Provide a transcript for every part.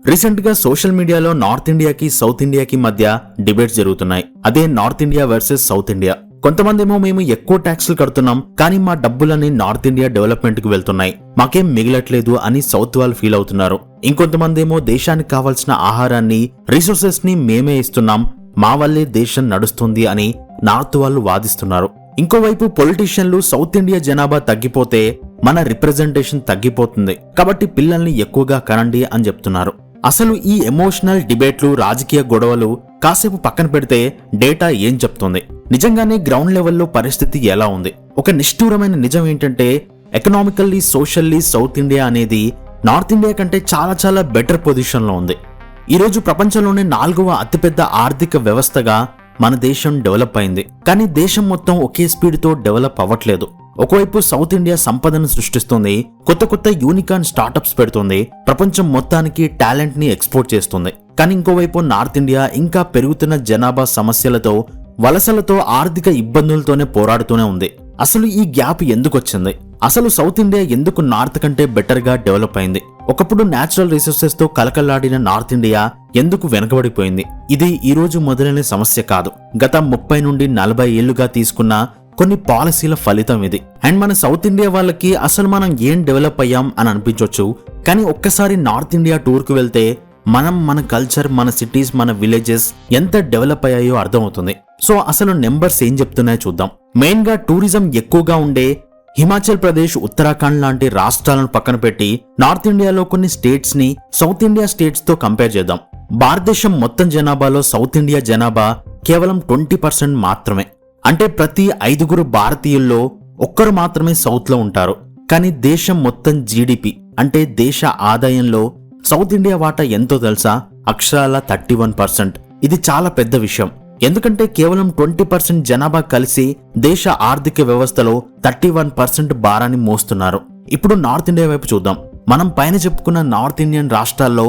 Recent గా social మీడియాలో north ఇండియాకి సౌత్ ఇండియాకి మధ్య డిబేట్స్ జరుగుతున్నాయి. అదే north India versus south India. కొంతమందేమో మేము ఎక్కువ ట్యాక్స్లు కడుతున్నాం కానీ మా డబ్బులన్నీ నార్త్ ఇండియా డెవలప్మెంట్ కి వెళ్తున్నాయి, మాకేం మిగలట్లేదు అని సౌత్ వాళ్ళు ఫీల్ అవుతున్నారు. ఇంకొంతమందేమో దేశానికి కావాల్సిన ఆహారాన్ని రిసోర్సెస్ ని మేమే ఇస్తున్నాం, మా వల్లే దేశం నడుస్తుంది అని నార్త్ వాళ్ళు వాదిస్తున్నారు. ఇంకోవైపు పొలిటీషియన్లు సౌత్ ఇండియా జనాభా తగ్గిపోతే మన రిప్రజెంటేషన్ తగ్గిపోతుంది కాబట్టి పిల్లల్ని ఎక్కువగా కనండి అని చెప్తున్నారు. అసలు ఈ ఎమోషనల్ డిబేట్లు, రాజకీయ గొడవలు కాసేపు పక్కన పెడితే డేటా ఏం చెప్తుంది? నిజంగానే గ్రౌండ్ లెవెల్లో పరిస్థితి ఎలా ఉంది? ఒక నిష్ఠూరమైన నిజం ఏంటంటే ఎకనామికల్లీ, సోషల్లీ సౌత్ ఇండియా అనేది నార్త్ ఇండియా కంటే చాలా చాలా బెటర్ పొజిషన్ లో ఉంది. ఈరోజు ప్రపంచంలోనే 4వ అతిపెద్ద ఆర్థిక వ్యవస్థగా మన దేశం డెవలప్ అయింది. కానీ దేశం మొత్తం ఒకే స్పీడ్ తో డెవలప్ అవ్వట్లేదు. ఒకవైపు సౌత్ ఇండియా సంపదను సృష్టిస్తుంది, కొత్త కొత్త యూనికార్న్ స్టార్టప్స్ పెడుతుంది, ప్రపంచం మొత్తానికి టాలెంట్ ని ఎక్స్పోర్ట్ చేస్తుంది. కానీ ఇంకోవైపు నార్త్ ఇండియా ఇంకా పెరుగుతున్న జనాభా సమస్యలతో, వలసలతో, ఆర్థిక ఇబ్బందులతోనే పోరాడుతూనే ఉంది. అసలు ఈ గ్యాప్ ఎందుకు వచ్చింది? అసలు సౌత్ ఇండియా ఎందుకు నార్త్ కంటే బెటర్ గా డెవలప్ అయింది? ఒకప్పుడు నేచురల్ రిసోర్సెస్ తో కలకల్లాడిన నార్త్ ఇండియా ఎందుకు వెనకబడిపోయింది? ఇది ఈ రోజు మొదలైన సమస్య కాదు. గత 30 నుండి 40 ఏళ్లుగా తీసుకున్న కొన్ని పాలసీల ఫలితం ఇది. అండ్ మన సౌత్ ఇండియా వాళ్ళకి అసలు మనం ఏం డెవలప్ అయ్యాం అని అనిపించవచ్చు, కానీ ఒక్కసారి నార్త్ ఇండియా టూర్ కు వెళ్తే మనం, మన కల్చర్, మన సిటీస్, మన విలేజెస్ ఎంత డెవలప్ అయ్యాయో అర్థమవుతుంది. సో అసలు నెంబర్స్ ఏం చెప్తున్నాయో చూద్దాం. మెయిన్ గా టూరిజం ఎక్కువగా ఉండే హిమాచల్ ప్రదేశ్, ఉత్తరాఖండ్ లాంటి రాష్ట్రాలను పక్కన పెట్టి నార్త్ ఇండియాలో కొన్ని స్టేట్స్ ని సౌత్ ఇండియా స్టేట్స్ తో కంపేర్ చేద్దాం. భారతదేశం మొత్తం జనాభాలో సౌత్ ఇండియా జనాభా కేవలం 20% మాత్రమే. అంటే ప్రతి 5 భారతీయుల్లో 1 మాత్రమే సౌత్ లో ఉంటారు. కానీ దేశం మొత్తం జీడిపి అంటే దేశ ఆదాయంలో సౌత్ ఇండియా వాటా ఎంతో తెలుసా? అక్షరాల 31%. ఇది చాలా పెద్ద విషయం. ఎందుకంటే కేవలం 20% జనాభా కలిసి దేశ ఆర్థిక వ్యవస్థలో 31% భారాన్ని మోస్తున్నారు. ఇప్పుడు నార్త్ ఇండియా వైపు చూద్దాం. మనం పైన చెప్పుకున్న నార్త్ ఇండియన్ రాష్ట్రాల్లో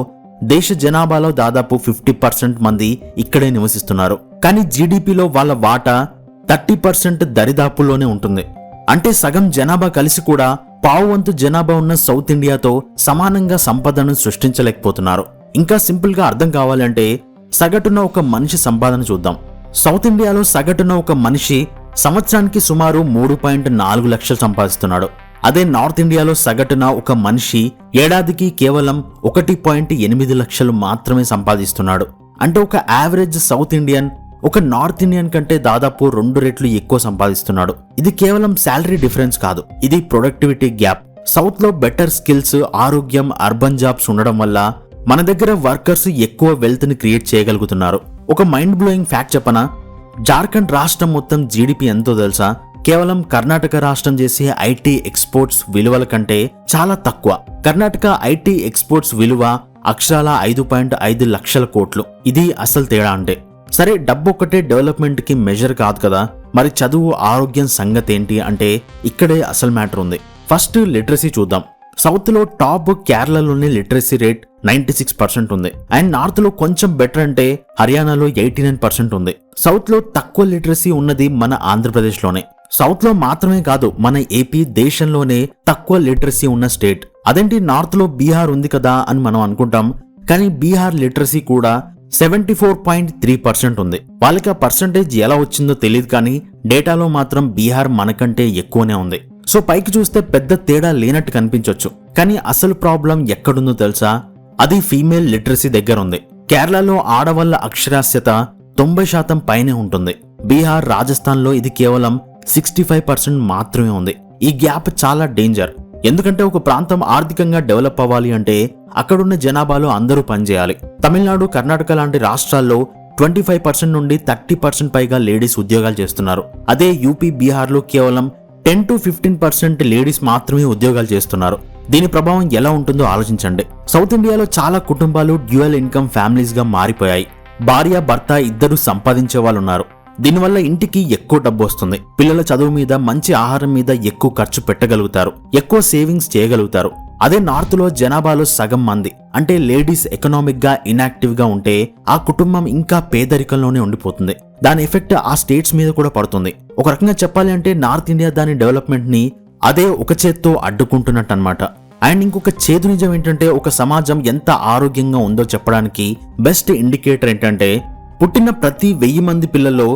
దేశ జనాభాలో దాదాపు 50% మంది ఇక్కడే నివసిస్తున్నారు. కానీ జీడిపిలో వాళ్ళ వాటా 30% దరిదాపుల్లోనే ఉంటుంది. అంటే సగం జనాభా కలిసి కూడా పావువంతు జనాభా ఉన్న సౌత్ ఇండియాతో సమానంగా సంపదను సృష్టించలేకపోతున్నారు. ఇంకా సింపుల్ గా అర్థం కావాలంటే సగటున ఒక మనిషి సంపాదన చూద్దాం. సౌత్ ఇండియాలో సగటున ఒక మనిషి సంవత్సరానికి సుమారు 3.4 లక్షలు సంపాదిస్తున్నాడు. అదే నార్త్ ఇండియాలో సగటున ఒక మనిషి ఏడాదికి కేవలం 1.8 లక్షలు మాత్రమే సంపాదిస్తున్నాడు. అంటే ఒక యావరేజ్ సౌత్ ఇండియన్ ఒక నార్త్ ఇండియన్ కంటే దాదాపు 2 రెట్లు ఎక్కువ సంపాదిస్తున్నాడు. ఇది కేవలం శాలరీ డిఫరెన్స్ కాదు, ఇది ప్రొడక్టివిటీ గ్యాప్. సౌత్ లో బెటర్ స్కిల్స్, ఆరోగ్యం, అర్బన్ జాబ్స్ ఉండడం వల్ల మన దగ్గర వర్కర్స్ ఎక్కువ వెల్త్ ని క్రియేట్ చేయగలుగుతున్నారు. ఒక మైండ్ బ్లోయింగ్ ఫ్యాక్ట్ చెప్పనా? జార్ఖండ్ రాష్ట్రం మొత్తం జీడిపి ఎంతో తెలుసా? కేవలం కర్ణాటక రాష్ట్రం చేసే ఐటీ ఎక్స్పోర్ట్స్ విలువల కంటే చాలా తక్కువ. కర్ణాటక ఐటీ ఎక్స్పోర్ట్స్ విలువ అక్షరాల 5.5 లక్షల కోట్లు. ఇది అసలు తేడా అంటే. సరే, డబ్బు ఒక్కటే డెవలప్మెంట్ కి మెజర్ కాదు కదా, మరి చదువు, ఆరోగ్యం సంగతి ఏంటి అంటే ఇక్కడే అసలు మ్యాటర్ ఉంది. ఫస్ట్ లిటరసీ చూద్దాం. సౌత్ లో టాప్ కేరళలోని లిటరసీ రేట్ 96% ఉంది. అండ్ నార్త్ లో కొంచెం బెటర్ అంటే హర్యానాలో 89% ఉంది. సౌత్ లో తక్కువ లిటరసీ ఉన్నది మన ఆంధ్రప్రదేశ్ లోనే. సౌత్ లో మాత్రమే కాదు, మన ఏపీ దేశంలోనే తక్కువ లిటరసీ ఉన్న స్టేట్. అదేంటి నార్త్ లో బీహార్ ఉంది కదా అని మనం అనుకుంటాం, కానీ బీహార్ లిటరసీ కూడా 74.3% ఉంది. వాళ్ళకి ఆ పర్సంటేజ్ ఎలా వచ్చిందో తెలియదు, కానీ డేటాలో మాత్రం బీహార్ మనకంటే ఎక్కువనే ఉంది. సో పైకి చూస్తే పెద్ద తేడా లేనట్టు కనిపించొచ్చు, కానీ అసలు ప్రాబ్లం ఎక్కడుందో తెలుసా? అది ఫీమేల్ లిటరసీ దగ్గర ఉంది. కేరళలో ఆడవాళ్ల అక్షరాస్యత 90% పైనే ఉంటుంది. బీహార్, రాజస్థాన్ లో ఇది కేవలం 65% మాత్రమే ఉంది. ఈ గ్యాప్ చాలా డేంజర్. ఎందుకంటే ఒక ప్రాంతం ఆర్థికంగా డెవలప్ అవ్వాలి అంటే అక్కడున్న జనాభాలో అందరూ పనిచేయాలి. తమిళనాడు, కర్ణాటక లాంటి రాష్ట్రాల్లో 25% నుండి 30% పైగా లేడీస్ ఉద్యోగాలు చేస్తున్నారు. అదే యూపీ, బీహార్ లో కేవలం 10 to 15% లేడీస్ మాత్రమే ఉద్యోగాలు చేస్తున్నారు. దీని ప్రభావం ఎలా ఉంటుందో ఆలోచించండి. సౌత్ ఇండియాలో చాలా కుటుంబాలు డ్యూయల్ ఇన్కమ్ ఫ్యామిలీస్ గా మారిపోయాయి. భార్య, భర్త ఇద్దరు సంపాదించే వాళ్ళు ఉన్నారు. దీనివల్ల ఇంటికి ఎక్కువ డబ్బు వస్తుంది. పిల్లల చదువు మీద, మంచి ఆహారం మీద ఎక్కువ ఖర్చు పెట్టగలుగుతారు, ఎక్కువ సేవింగ్స్ చేయగలుగుతారు. అదే నార్త్ లో జనాభాలో సగం మంది అంటే లేడీస్ ఎకనామిక్ గా ఇన్యాక్టివ్ గా ఉంటే ఆ కుటుంబం ఇంకా పేదరికంలోనే ఉండిపోతుంది. దాని ఎఫెక్ట్ ఆ స్టేట్స్ మీద కూడా పడుతుంది. ఒక రకంగా చెప్పాలి అంటే నార్త్ ఇండియా దాని డెవలప్మెంట్ ని అదే ఒక చేత్తో అడ్డుకుంటున్నట్టు అన్నమాట. అండ్ ఇంకొక చేదు నిజం ఏంటంటే ఒక సమాజం ఎంత ఆరోగ్యంగా ఉందో చెప్పడానికి బెస్ట్ ఇండికేటర్ ఏంటంటే పుట్టిన ప్రతి 1000 మంది పిల్లల్లో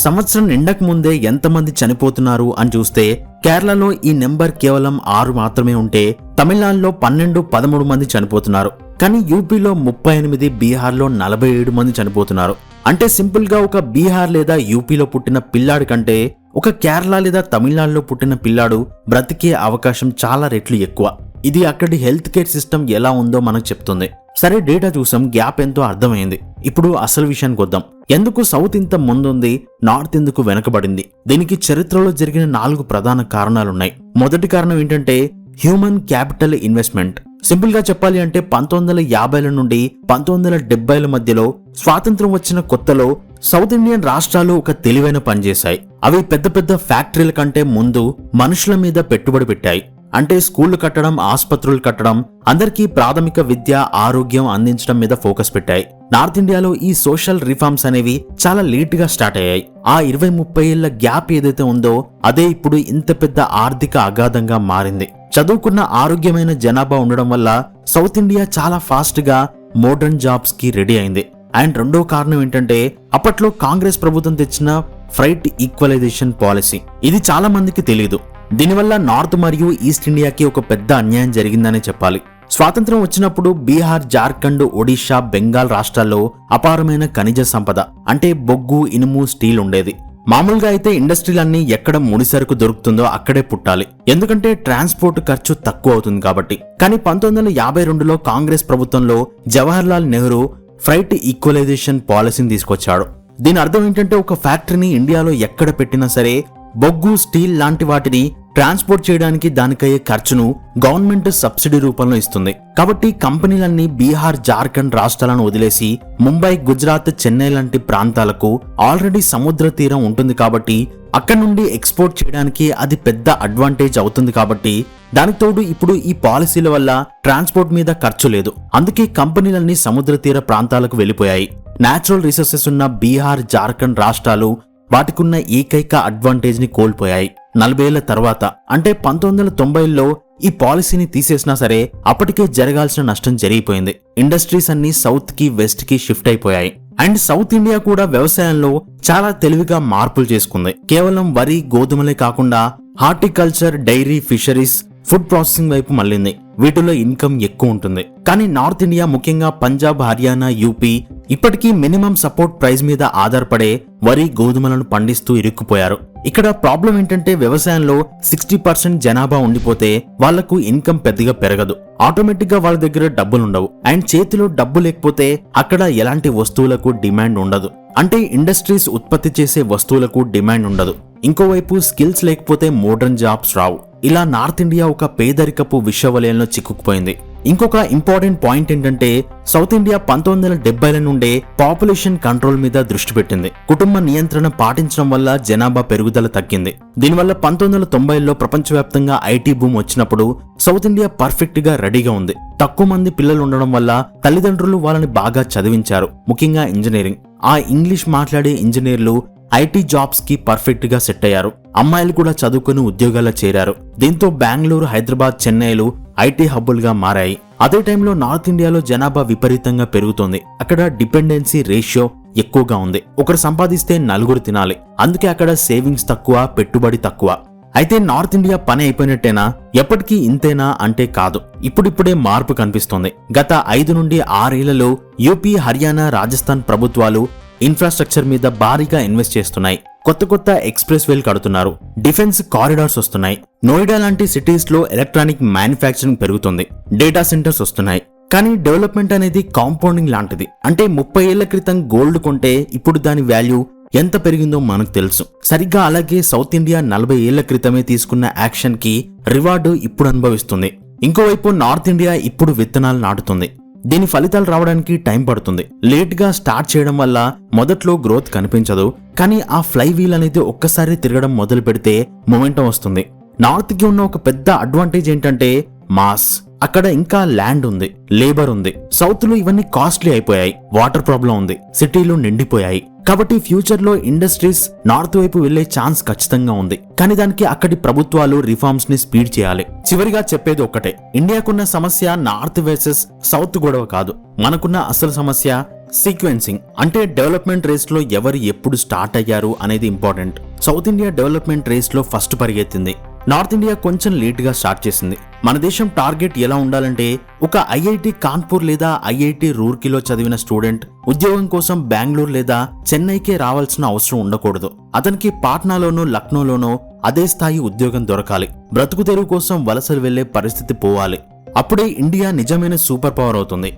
సంవత్సరం నిండక ముందే ఎంతమంది చనిపోతున్నారు అని చూస్తే కేరళలో ఈ నెంబర్ కేవలం 6 మాత్రమే ఉంటే తమిళనాడులో 12-13 మంది చనిపోతున్నారు. కానీ యూపీలో 38, బీహార్లో 47 మంది చనిపోతున్నారు. అంటే సింపుల్ గా ఒక బీహార్ లేదా యూపీలో పుట్టిన పిల్లాడి కంటే ఒక కేరళ లేదా తమిళనాడులో పుట్టిన పిల్లాడు బ్రతికే అవకాశం చాలా రెట్లు ఎక్కువ. ఇది అక్కడి హెల్త్ కేర్ సిస్టమ్ ఎలా ఉందో మనకు చెప్తుంది. సరే, డేటా చూసాం, గ్యాప్ ఎంతో అర్థమైంది. ఇప్పుడు అసలు విషయానికి వద్దాం. ఎందుకు సౌత్ ఇంత ముందుంది, నార్త్ ఎందుకు వెనకబడింది? దీనికి చరిత్రలో జరిగిన 4 ప్రధాన కారణాలున్నాయి. మొదటి కారణం ఏంటంటే హ్యూమన్ క్యాపిటల్ ఇన్వెస్ట్మెంట్. సింపుల్ గా చెప్పాలి అంటే 1950ల నుండి 1970ల మధ్యలో స్వాతంత్రం వచ్చిన కొత్తలో సౌత్ ఇండియన్ రాష్ట్రాలు ఒక తెలివైన పనిచేశాయి. అవి పెద్ద పెద్ద ఫ్యాక్టరీల కంటే ముందు మనుషుల మీద పెట్టుబడి పెట్టాయి. అంటే స్కూళ్లు కట్టడం, ఆసుపత్రులు కట్టడం, అందరికీ ప్రాథమిక విద్య, ఆరోగ్యం అందించడం మీద ఫోకస్ పెట్టాయి. నార్త్ ఇండియాలో ఈ సోషల్ రిఫార్మ్స్ అనేవి చాలా లేట్ గా స్టార్ట్ అయ్యాయి. ఆ 20-30 ఏళ్ల గ్యాప్ ఏదైతే ఉందో అదే ఇప్పుడు ఇంత పెద్ద ఆర్థిక అగాధంగా మారింది. చదువుకున్న ఆరోగ్యమైన జనాభా ఉండడం వల్ల సౌత్ ఇండియా చాలా ఫాస్ట్ గా మోడర్న్ జాబ్స్ కి రెడీ అయింది. అండ్ రెండో కారణం ఏంటంటే అప్పట్లో కాంగ్రెస్ ప్రభుత్వం తెచ్చిన ఫ్రైట్ ఈక్వలైజేషన్ పాలసీ. ఇది చాలా మందికి తెలియదు. దీనివల్ల నార్త్ మరియు ఈస్ట్ ఇండియాకి ఒక పెద్ద అన్యాయం జరిగిందనే చెప్పాలి. స్వాతంత్రం వచ్చినప్పుడు బీహార్, జార్ఖండ్, ఒడిషా, బెంగాల్ రాష్ట్రాల్లో అపారమైన ఖనిజ సంపద అంటే బొగ్గు, ఇనుము, స్టీల్ ఉండేది. మామూలుగా అయితే ఇండస్ట్రీలన్నీ ఎక్కడ ముడిసరుకు దొరుకుతుందో అక్కడే పుట్టాలి, ఎందుకంటే ట్రాన్స్పోర్ట్ ఖర్చు తక్కువ అవుతుంది కాబట్టి. కానీ 1952లో కాంగ్రెస్ ప్రభుత్వంలో జవహర్ లాల్ నెహ్రూ ఫ్రైట్ ఈక్వలైజేషన్ పాలసీని తీసుకొచ్చాడు. దీని అర్థం ఏంటంటే ఒక ఫ్యాక్టరీని ఇండియాలో ఎక్కడ పెట్టినా సరే బొగ్గు, స్టీల్ లాంటి వాటిని ట్రాన్స్పోర్ట్ చేయడానికి దానికయ్యే ఖర్చును గవర్నమెంట్ సబ్సిడీ రూపంలో ఇస్తుంది. కాబట్టి కంపెనీలన్నీ బీహార్, జార్ఖండ్ రాష్ట్రాలను వదిలేసి ముంబై, గుజరాత్, చెన్నై లాంటి ప్రాంతాలకు ఆల్రెడీ సముద్ర తీరం ఉంటుంది కాబట్టి అక్కడ నుండి ఎక్స్పోర్ట్ చేయడానికి అది పెద్ద అడ్వాంటేజ్ అవుతుంది. కాబట్టి దానికి తోడు ఇప్పుడు ఈ పాలసీల వల్ల ట్రాన్స్పోర్ట్ మీద ఖర్చు లేదు. అందుకే కంపెనీలన్నీ సముద్ర తీర ప్రాంతాలకు వెళ్లిపోయాయి. నేచురల్ రిసోర్సెస్ ఉన్న బీహార్, జార్ఖండ్ రాష్ట్రాలు వాటికున్న ఏకైక అడ్వాంటేజ్ ని కోల్పోయాయి. 40 ఏళ్ల తర్వాత అంటే 1990లో ఈ పాలసీని తీసేసినా సరే అప్పటికే జరగాల్సిన నష్టం జరిగిపోయింది. ఇండస్ట్రీస్ అన్ని సౌత్ కి, వెస్ట్ కి షిఫ్ట్ అయిపోయాయి. అండ్ సౌత్ ఇండియా కూడా వ్యవసాయంలో చాలా తెలివిగా మార్పులు చేసుకుంది. కేవలం వరి, గోధుమలే కాకుండా horticulture, dairy, fisheries, food processing వైపు మళ్ళింది. వీటిలో ఇన్కమ్ ఎక్కువ ఉంటుంది. కానీ నార్త్ ఇండియా, ముఖ్యంగా పంజాబ్, హర్యానా, యూపీ ఇప్పటికీ మినిమం సపోర్ట్ ప్రైస్ మీద ఆధారపడే వరి, గోధుమలను పండిస్తూ ఇరుక్కుపోయారు. ఇక్కడ ప్రాబ్లం ఏంటంటే వ్యవసాయంలో 60% జనాభా ఉండిపోతే వాళ్లకు ఇన్కమ్ పెద్దగా పెరగదు. ఆటోమేటిక్ గా వాళ్ళ దగ్గర డబ్బులుండవు. అండ్ చేతిలో డబ్బు లేకపోతే అక్కడ ఎలాంటి వస్తువులకు డిమాండ్ ఉండదు. అంటే ఇండస్ట్రీస్ ఉత్పత్తి చేసే వస్తువులకు డిమాండ్ ఉండదు. ఇంకోవైపు స్కిల్స్ లేకపోతే మోడర్న్ జాబ్స్ రావు. ఇలా నార్త్ ఇండియా ఒక పేదరికపు విశ్వవలయంలో చిక్కుకుపోయింది. ఇంకొక ఇంపార్టెంట్ పాయింట్ ఏంటంటే సౌత్ ఇండియా 1970ల నుండే పాపులేషన్ కంట్రోల్ మీద దృష్టి పెట్టింది. కుటుంబ నియంత్రణ పాటించడం వల్ల జనాభా పెరుగుదల తగ్గింది. దీనివల్ల 1990లో ప్రపంచవ్యాప్తంగా ఐటీ బూమ్ వచ్చినప్పుడు సౌత్ ఇండియా పర్ఫెక్ట్ గా రెడీగా ఉంది. తక్కువ మంది పిల్లలు ఉండడం వల్ల తల్లిదండ్రులు వాళ్ళని బాగా చదివించారు, ముఖ్యంగా ఇంజనీరింగ్. ఆ ఇంగ్లీష్ మాట్లాడే ఇంజనీర్లు ఐటీ జాబ్స్ కి పర్ఫెక్ట్ గా సెట్ అయ్యారు. అమ్మాయిలు కూడా చదువుకుని ఉద్యోగాల్లో చేరారు. దీంతో బెంగళూరు, హైదరాబాద్, చెన్నైలు ఐటీ హబ్బులుగా మారాయి. అదే టైంలో నార్త్ ఇండియాలో జనాభా విపరీతంగా పెరుగుతోంది. అక్కడ డిపెండెన్సీ రేషియో ఎక్కువగా ఉంది. ఒకరు సంపాదిస్తే 4 తినాలి. అందుకే అక్కడ సేవింగ్స్ తక్కువ, పెట్టుబడి తక్కువ. అయితే నార్త్ ఇండియా పని అయిపోయినట్టేనా? ఎప్పటికీ ఇంతేనా అంటే కాదు. ఇప్పుడిప్పుడే మార్పు కనిపిస్తోంది. గత 5 నుండి 6 ఏళ్లలో యూపీ, హర్యానా, రాజస్థాన్ ప్రభుత్వాలు ఇన్ఫ్రాస్ట్రక్చర్ మీద భారీగా ఇన్వెస్ట్ చేస్తున్నాయి. కొత్త కొత్త ఎక్స్ప్రెస్ వేలు కడుతున్నారు. డిఫెన్స్ కారిడార్స్ వస్తున్నాయి. నోయిడా లాంటి సిటీస్ లో ఎలక్ట్రానిక్ మ్యానుఫ్యాక్చరింగ్ పెరుగుతుంది. డేటా సెంటర్స్ వస్తున్నాయి. కానీ డెవలప్మెంట్ అనేది కాంపౌండింగ్ లాంటిది. అంటే 30 ఏళ్ల క్రితం గోల్డ్ కొంటే ఇప్పుడు దాని వాల్యూ ఎంత పెరిగిందో మనకు తెలుసు. సరిగ్గా అలాగే సౌత్ ఇండియా 40 ఏళ్ల క్రితమే తీసుకున్న యాక్షన్ కి రివార్డు ఇప్పుడు అనుభవిస్తుంది. ఇంకోవైపు నార్త్ ఇండియా ఇప్పుడు విత్తనాలు నాటుతుంది. దీని ఫలితాలు రావడానికి టైం పడుతుంది. లేట్ గా స్టార్ట్ చేయడం వల్ల మొదట్లో గ్రోత్ కనిపించదు. కానీ ఆ ఫ్లై వీల్ అనేది ఒక్కసారి తిరగడం మొదలు పెడితే మొమెంటం వస్తుంది. నార్త్ కి ఉన్న ఒక పెద్ద అడ్వాంటేజ్ ఏంటంటే మాస్. అక్కడ ఇంకా ల్యాండ్ ఉంది, లేబర్ ఉంది. సౌత్ లో ఇవన్నీ కాస్ట్లీ అయిపోయాయి. వాటర్ ప్రాబ్లం ఉంది, సిటీలు నిండిపోయాయి. కాబట్టి ఫ్యూచర్ లో ఇండస్ట్రీస్ నార్త్ వైపు వెళ్లే ఛాన్స్ ఖచ్చితంగా ఉంది. కానీ దానికి అక్కడి ప్రభుత్వాలు రిఫార్మ్స్ ని స్పీడ్ చేయాలి. చివరిగా చెప్పేది ఒక్కటే, ఇండియాకున్న సమస్య నార్త్ వర్సెస్ సౌత్ గొడవ కాదు. మనకున్న అసలు సమస్య సీక్వెన్సింగ్. అంటే డెవలప్మెంట్ రేస్ లో ఎవరు ఎప్పుడు స్టార్ట్ అయ్యారు అనేది important. South India development race లో ఫస్ట్ పరిగెత్తింది, నార్త్ ఇండియా కొంచెం లేట్ గా స్టార్ట్ చేసింది. మన దేశం టార్గెట్ ఎలా ఉండాలంటే, ఒక ఐఐటి కాన్పూర్ లేదా ఐఐటి రూర్కీలో చదివిన స్టూడెంట్ ఉద్యోగం కోసం బెంగళూరు లేదా చెన్నైకే రావాల్సిన అవసరం ఉండకూడదు. అతనికి పాట్నాలోనో లక్నోలోనో అదే స్థాయి ఉద్యోగం దొరకాలి. బ్రతుకు తెరువు కోసం వలసలు వెళ్లే పరిస్థితి పోవాలి. అప్పుడే ఇండియా నిజమైన సూపర్ పవర్ అవుతుంది.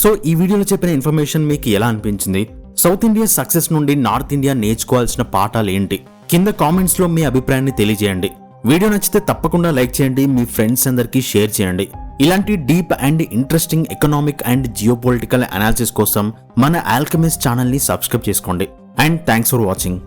సో ఈ వీడియోలో చెప్పిన ఇన్ఫర్మేషన్ మీకు ఎలా అనిపించింది? సౌత్ ఇండియా సక్సెస్ నుండి నార్త్ ఇండియా నేర్చుకోవాల్సిన పాఠాలు ఏంటి? కింద కామెంట్స్ లో మీ అభిప్రాయాన్ని తెలియజేయండి. వీడియో నచ్చితే తప్పకుండా లైక్ చేయండి, మీ ఫ్రెండ్స్ అందరికీ షేర్ చేయండి. ఇలాంటి deep and interesting economic and geopolitical analysis కోసం మన ఆల్కెమిస్ట్ ఛానల్ ని సబ్స్క్రైబ్ చేసుకోండి. And thanks for watching.